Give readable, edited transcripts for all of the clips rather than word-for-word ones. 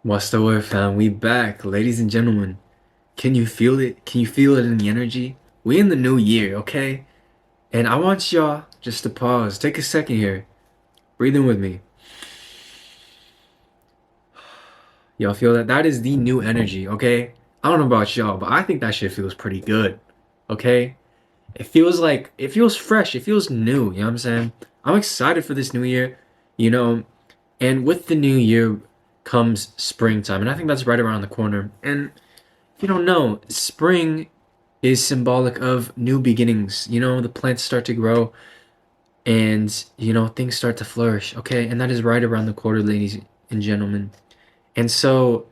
What's the word, fam? We back, ladies and gentlemen. Can you feel it? Can you feel it in the energy? We in the new year, okay? And I want y'all just to pause, take a second here, breathe in with me. Y'all feel that? That is the new energy, okay? I don't know about y'all, but I think that shit feels pretty good, okay? It feels fresh, it feels new, you know what I'm saying? I'm excited for this new year, you know, and with the new year comes springtime, and I think that's right around the corner. And if you don't know, spring is symbolic of new beginnings. You know, the plants start to grow and, things start to flourish. Okay. And that is right around the corner, ladies and gentlemen. And so,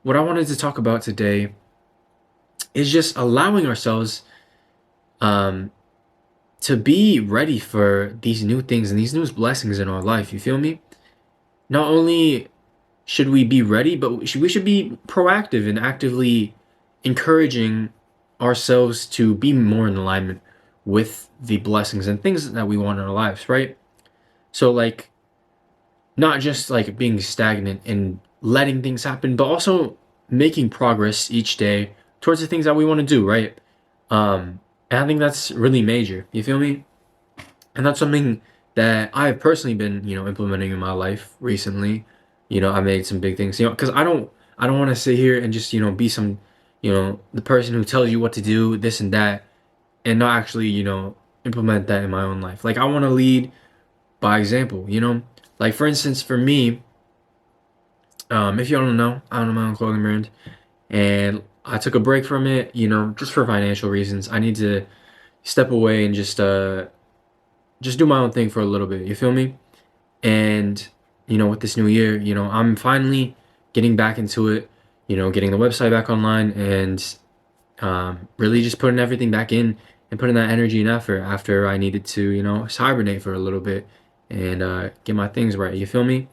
what I wanted to talk about today is just allowing ourselves um, to be ready for these new things and these new blessings in our life. You feel me? Not only should we be ready, but we should be proactive and actively encouraging ourselves to be more in alignment with the blessings and things that we want in our lives, right? So, like, not just like being stagnant and letting things happen, but also making progress each day towards the things that we want to do, right? And I think that's really major. You feel me? And that's something that I have personally been, implementing in my life recently. I made some big things, because I don't want to sit here and just, be some, the person who tells you what to do, this and that, and not actually, implement that in my own life. Like, I want to lead by example, Like, for instance, for me, if you don't know, I own my own clothing brand, and I took a break from it, just for financial reasons. I need to step away and just do my own thing for a little bit. You feel me? And with this new year, I'm finally getting back into it. Getting the website back online and really just putting everything back in and putting that energy and effort after I needed to, hibernate for a little bit and get my things right. You feel me?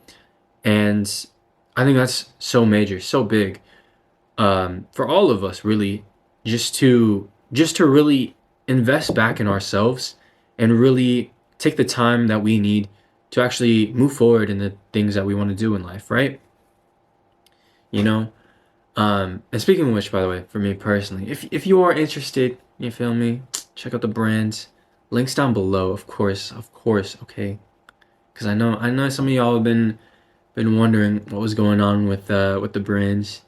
And I think that's so major, so big for all of us, really, just to really invest back in ourselves and really take the time that we need to actually move forward in the things that we want to do in life, right? You know, and speaking of which, by the way, for me personally, if you are interested, you feel me, check out the brands. Links down below, of course, okay. Because I know some of y'all have been wondering what was going on with the brands.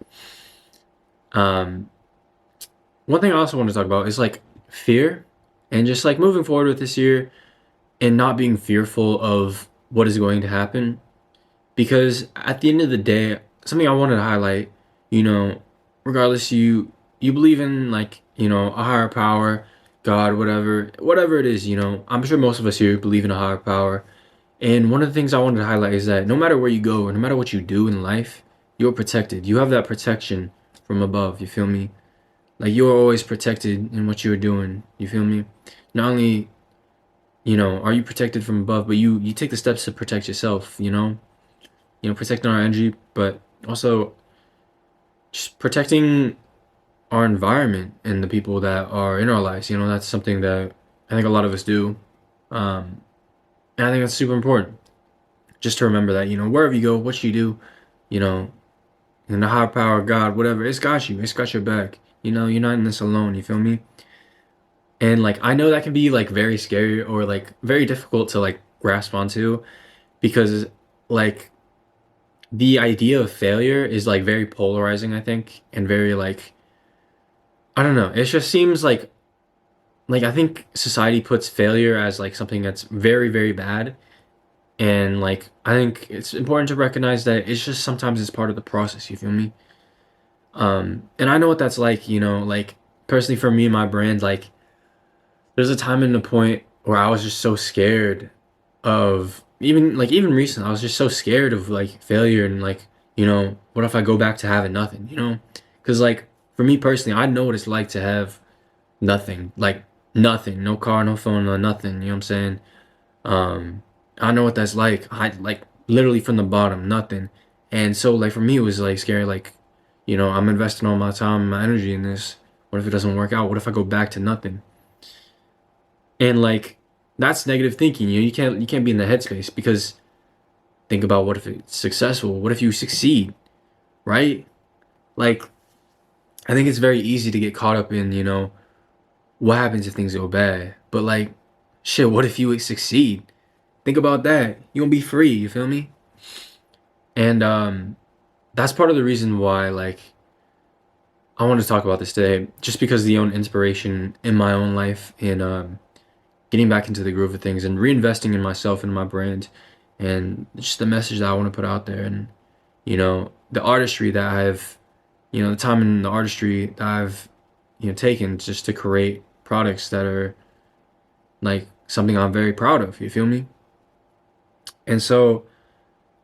Um, One thing I also want to talk about is like fear and just like moving forward with this year and not being fearful of what is going to happen. Because at the end of the day, something I wanted to highlight, you know, regardless you believe in like, a higher power, God, whatever it is, I'm sure most of us here believe in a higher power. And one of the things I wanted to highlight is that no matter where you go or no matter what you do in life, you're protected. You have that protection from above, you feel me? Like you're always protected in what you're doing, you feel me? Not only, are you protected from above, but you take the steps to protect yourself, protecting our energy, but also just protecting our environment and the people that are in our lives. That's something that I think a lot of us do. Um, and I think that's super important. Just to remember that, wherever you go, what you do, you know, and the higher power, God, whatever, it's got you. It's got your back. You're not in this alone, you feel me? And like I know that can be like very scary or like very difficult to like grasp onto because like the idea of failure is like very polarizing, I think, and very like I don't know. It just seems like I think society puts failure as like something that's very very bad, and like I think it's important to recognize that it's just sometimes it's part of the process. You feel me? And I know what that's like. Like personally for me and my brand, like there's a time and a point where I was just so scared of even recent. I was just so scared of like failure and like what if I go back to having nothing? Because like for me personally, I know what it's like to have nothing, like nothing, no car, no phone, no nothing. You know what I'm saying? Um, I know what that's like. I like literally from the bottom, nothing. And so like for me, it was like scary. Like I'm investing all my time and my energy in this. What if it doesn't work out? What if I go back to nothing? And like that's negative thinking. You can't be in the headspace because think about what if it's successful? What if you succeed? right? Like, I think it's very easy to get caught up in, what happens if things go bad? But like, shit, what if you succeed? Think about that. You're gonna be free, you feel me? And that's part of the reason why, like, I want to talk about this today, just because of the own inspiration in my own life in getting back into the groove of things and reinvesting in myself and my brand and just the message that I want to put out there and the artistry that I've the time in the artistry that I've taken just to create products that are like something I'm very proud of, you feel me? And so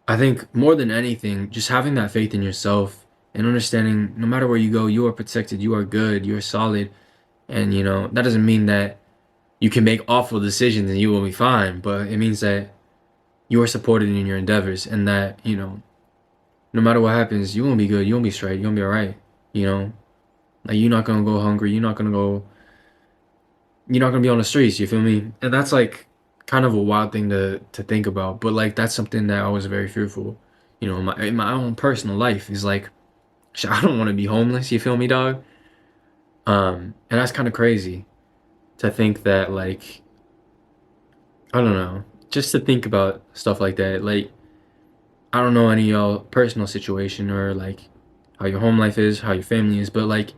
I think more than anything, just having that faith in yourself and understanding no matter where you go, you are protected, you are good, you're solid. And that doesn't mean that you can make awful decisions and you will be fine, but it means that you are supported in your endeavors and that, no matter what happens, you won't be good, you won't be straight, you won't be alright. You know? Like you're not gonna go hungry, you're not gonna be on the streets, you feel me? And that's like kind of a wild thing to think about. But like that's something that I was very fearful, in my own personal life is like shit, I don't wanna be homeless, you feel me, dog? And that's kinda crazy to think that like I don't know, just to think about stuff like that. Like I don't know any of y'all personal situation or like how your home life is, how your family is, but like,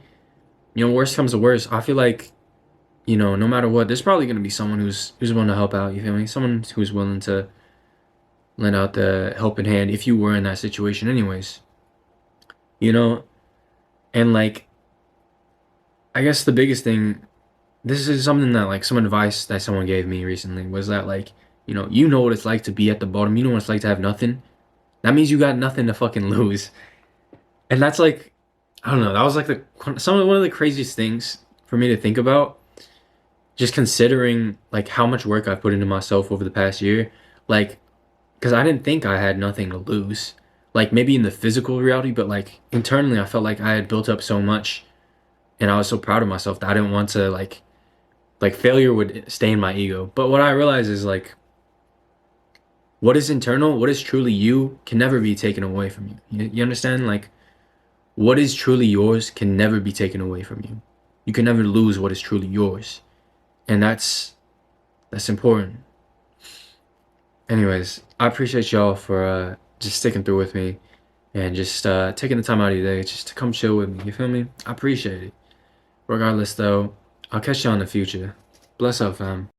worst comes to worst, I feel like, no matter what, there's probably gonna be someone who's willing to help out, you feel me? Someone who's willing to lend out the helping hand if you were in that situation anyways. You know? And like I guess the biggest thing this is something that like some advice that someone gave me recently was that like, you know what it's like to be at the bottom, you know what it's like to have nothing. That means you got nothing to fucking lose. And that's like, I don't know, that was like one of the craziest things for me to think about. Just considering like how much work I've put into myself over the past year, like, because I didn't think I had nothing to lose. Like maybe in the physical reality, but like internally, I felt like I had built up so much, and I was so proud of myself that I didn't want to like failure would stay in my ego. But what I realized is like what is internal, what is truly you, can never be taken away from you. You understand? Like what is truly yours can never be taken away from you. You can never lose what is truly yours. And that's important. Anyways, I appreciate y'all for just sticking through with me and just taking the time out of your day just to come chill with me. You feel me? I appreciate it. Regardless though, I'll catch y'all in the future. Bless up, fam.